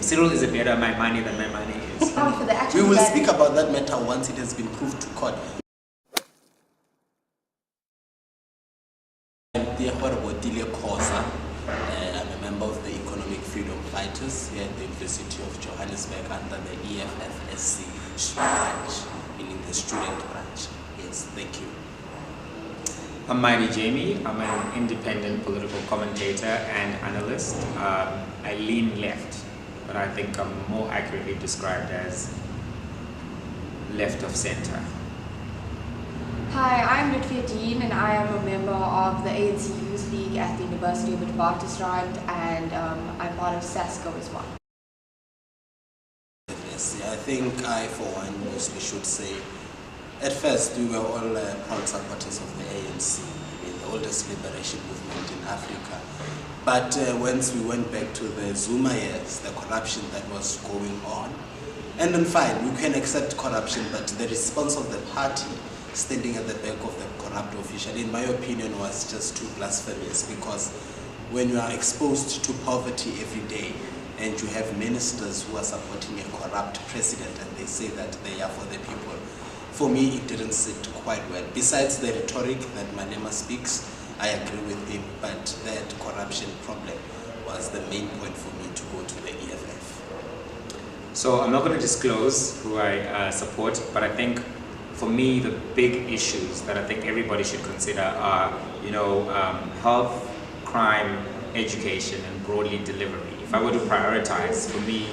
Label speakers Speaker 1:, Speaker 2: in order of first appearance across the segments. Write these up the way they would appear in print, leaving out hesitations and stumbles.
Speaker 1: Cyril is a better my money than my money is.
Speaker 2: We will speak about that matter once it has been proved to court. I'm Chesa. I'm a member of the Economic Freedom Fighters here at the University of Johannesburg under the EFFSC branch, meaning the student branch. Yes, thank you.
Speaker 1: I'm Mighty Jamie. I'm an independent political commentator and analyst. I lean left, but I think I'm more accurately described as left of center.
Speaker 3: Hi, I'm Lutfiyya and I am a member of the ANC Youth League at the University of Witwatersrand, and I'm part of SASCO as well.
Speaker 2: Yes, I think I, for one, mostly should say, at first we were all proud supporters of the ANC, the oldest liberation movement in Africa. But once we went back to the Zuma years, the corruption that was going on, and then fine, we can accept corruption, but the response of the party standing at the back of the corrupt official, in my opinion, was just too blasphemous, because when you are exposed to poverty every day and you have ministers who are supporting a corrupt president and they say that they are for the people, for me it didn't sit quite well. Besides the rhetoric that Manema speaks, I agree with him, but that corruption problem was the main point for me to go to the EFF.
Speaker 1: So I'm not going to disclose who I support, but I think for me, the big issues that I think everybody should consider are, health, crime, education, and broadly delivery. If I were to prioritize, for me,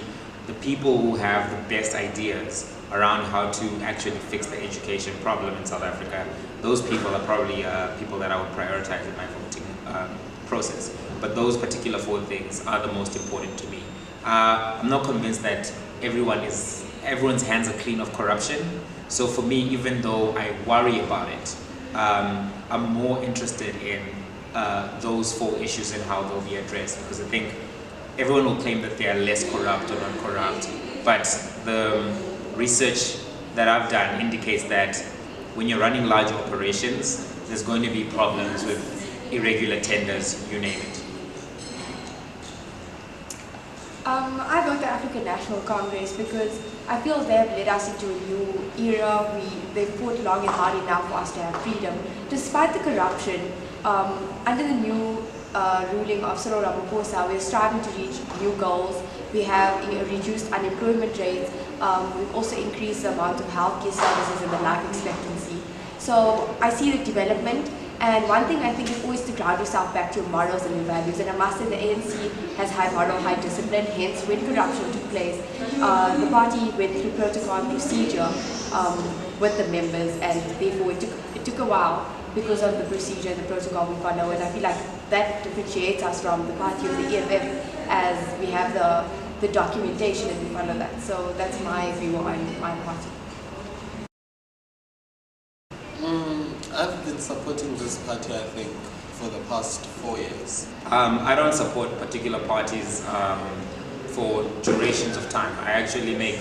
Speaker 1: the people who have the best ideas around how to actually fix the education problem in South Africa, those people are probably people that I would prioritize in my voting process. But those particular 4 things are the most important to me. I'm not convinced that everyone's hands are clean of corruption. So for me, even though I worry about it, I'm more interested in those 4 issues and how they'll be addressed, because I think everyone will claim that they are less corrupt or not corrupt, but the research that I've done indicates that when you're running large operations, there's going to be problems with irregular tenders, you name it.
Speaker 3: I vote the African National Congress because I feel they've led us into a new era. They've fought long and hard enough for us to have freedom. Despite the corruption, under the new ruling of Cyril Ramaphosa, we're striving to reach new goals. We have reduced unemployment rates. We've also increased the amount of healthcare services and the life expectancy. So I see the development. And one thing I think is always to ground yourself back to your morals and your values. And I must say the ANC has high moral, high discipline. Hence, when corruption took place, the party went through protocol and procedure with the members, and therefore it took a while because of the procedure and the protocol we follow. And I feel like that differentiates us from the party of the EFF, as we have the documentation and we follow that. So that's my view on my party.
Speaker 2: I've been supporting this party, I think, for the past 4 years.
Speaker 1: I don't support particular parties for durations of time. I actually make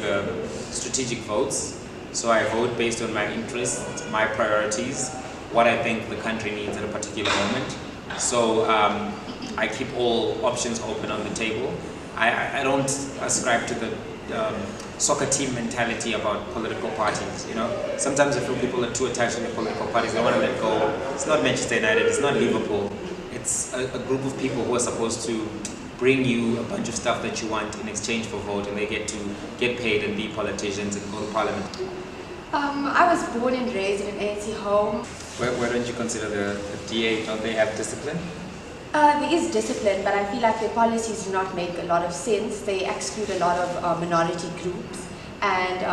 Speaker 1: strategic votes. So I vote based on my interests, my priorities, what I think the country needs at a particular moment. So I keep all options open on the table. I don't ascribe to the soccer team mentality about political parties. Sometimes I feel people are too attached to their political parties. They want to let go. It's not Manchester United, it's not Liverpool. It's a group of people who are supposed to bring you a bunch of stuff that you want in exchange for vote, and they get to get paid and be politicians and go to parliament.
Speaker 3: I was born and raised in an ANC home.
Speaker 1: Why don't you consider the DA, don't they have discipline?
Speaker 3: There is discipline, but I feel like their policies do not make a lot of sense. They exclude a lot of minority groups, and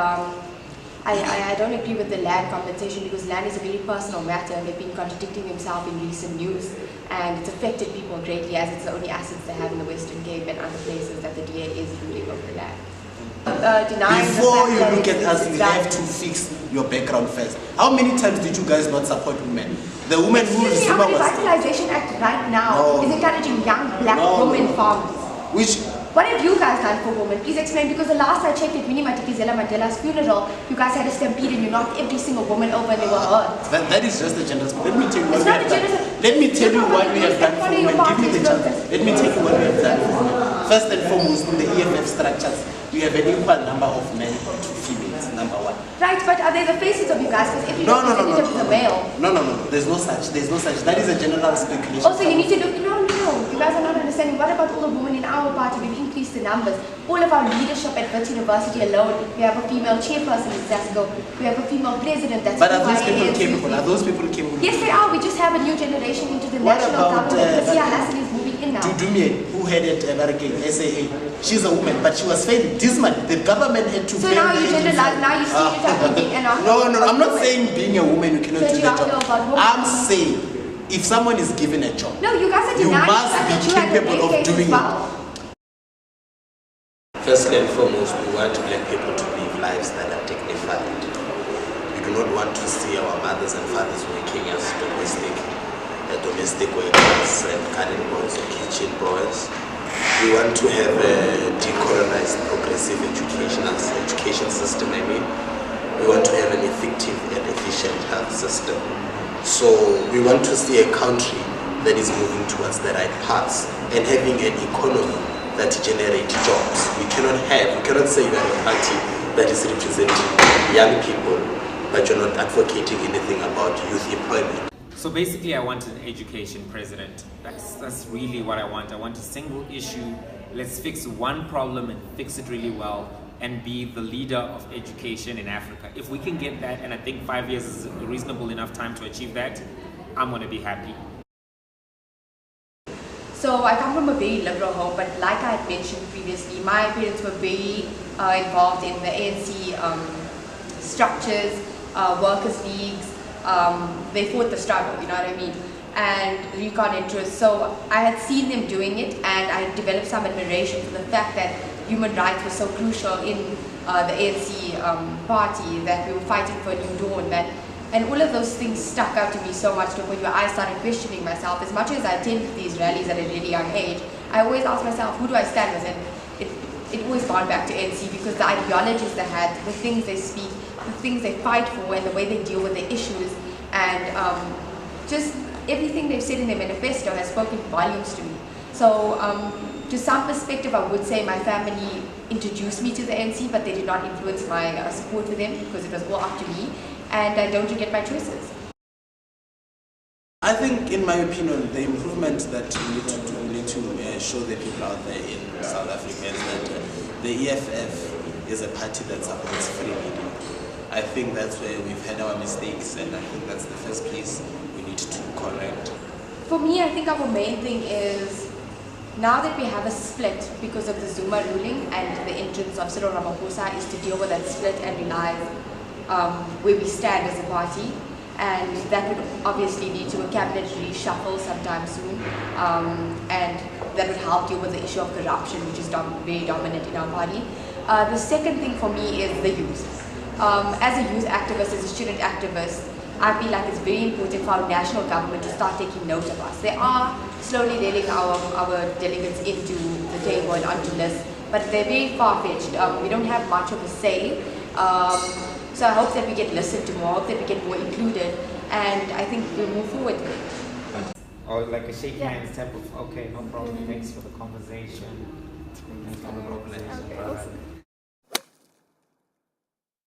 Speaker 3: I don't agree with the land compensation, because land is a very personal matter. They've been contradicting themselves in recent news, and it's affected people greatly, as it's the only assets they have in the Western Cape and other places that the DA is ruling over the land.
Speaker 2: Before you look at us, you have to fix your background first. How many times did you guys not support women? The women who
Speaker 3: Our Revitalization Act right now is encouraging young black women farmers. What have you guys done for women? Please explain, because the last I checked at Winnie Madikizela Mandela's funeral, you guys had a stampede and you knocked every single woman over and they were hurt.
Speaker 2: That is just a gender split. Let me tell you what
Speaker 3: it's not a gender split.
Speaker 2: Let me tell you what we have done for women. Give me the chance. Let me tell you what we have done for women. First and foremost, in the EFF structures, we have an equal number of men to females, number one.
Speaker 3: Right, but are they the faces of you guys? Because if you don't representative is a male.
Speaker 2: No. There's no such. That is a general speculation.
Speaker 3: Also, you need to look. No. You guys are not understanding. What about all the women in our party? We've increased the numbers. All of our leadership at Wits University alone, we have a female chairperson in Zasgo. We have a female president. That's.
Speaker 2: But are those people capable? Are those people capable?
Speaker 3: Yes, they are. We just have a new generation into the national government. Sia Hassan is moving in now.
Speaker 2: Dumie, who headed SAA, she's a woman, but she was failed dismally. The government had to.
Speaker 3: So now you generalize. Now you stereotyping and
Speaker 2: No. I'm not saying being a woman you cannot do the job. I'm saying. If someone is given a job,
Speaker 3: no, you guys are denying
Speaker 2: you must be capable of doing it.
Speaker 4: First and foremost, we want black people to live lives that are dignified. We do not want to see our mothers and fathers working as domestic workers and garden boys or kitchen boys. We want to have a decolonized, progressive education system. We want to have an effective and efficient health system. So we want to see a country that is moving towards the right paths and having an economy that generates jobs. We cannot say you are a party that is representing young people, but you're not advocating anything about youth employment.
Speaker 1: So basically I want an education president. That's really what I want. I want a single issue. Let's fix one problem and fix it really well, and be the leader of education in Africa. If we can get that, and I think 5 years is a reasonable enough time to achieve that, I'm going to be happy.
Speaker 3: So I come from a very liberal home, but like I had mentioned previously, my parents were very involved in the ANC structures, workers' leagues. They fought the struggle, you know what I mean? And recon interests. So I had seen them doing it, and I developed some admiration for the fact that human rights were so crucial in the ANC party, that we were fighting for a new dawn, and all of those things stuck out to me so much to the point where I started questioning myself. As much as I attended these rallies at a really young age, I always asked myself, who do I stand with? And it always gone back to ANC, because the ideologies they had, the things they speak, the things they fight for, and the way they deal with their issues, and just everything they've said in their manifesto has spoken volumes to me. So to some perspective, I would say my family introduced me to the ANC, but they did not influence my support for them, because it was all up to me, and I don't regret my choices.
Speaker 2: I think, in my opinion, the improvement that we need to show the people out there in South Africa is that the EFF is a party that supports free media. I think that's where we've had our mistakes, and I think that's the first place we need to correct.
Speaker 3: For me, I think our main thing is, now that we have a split because of the Zuma ruling and the entrance of Cyril Ramaphosa, is to deal with that split and realize where we stand as a party. And that would obviously lead to a cabinet reshuffle sometime soon, and that would help deal with the issue of corruption, which is very dominant in our party. The second thing for me is the youth. As a youth activist, as a student activist, I feel like it's very important for our national government to start taking note of us. They are slowly letting our delegates into the table and onto lists, but they're very far-fetched. We don't have much of a say. So I hope that we get listened to more, I hope that we get more included, and I think we'll move forward with it.
Speaker 1: Or like a shake hands type of, okay, no problem, thanks for the conversation. Thanks for the conversation.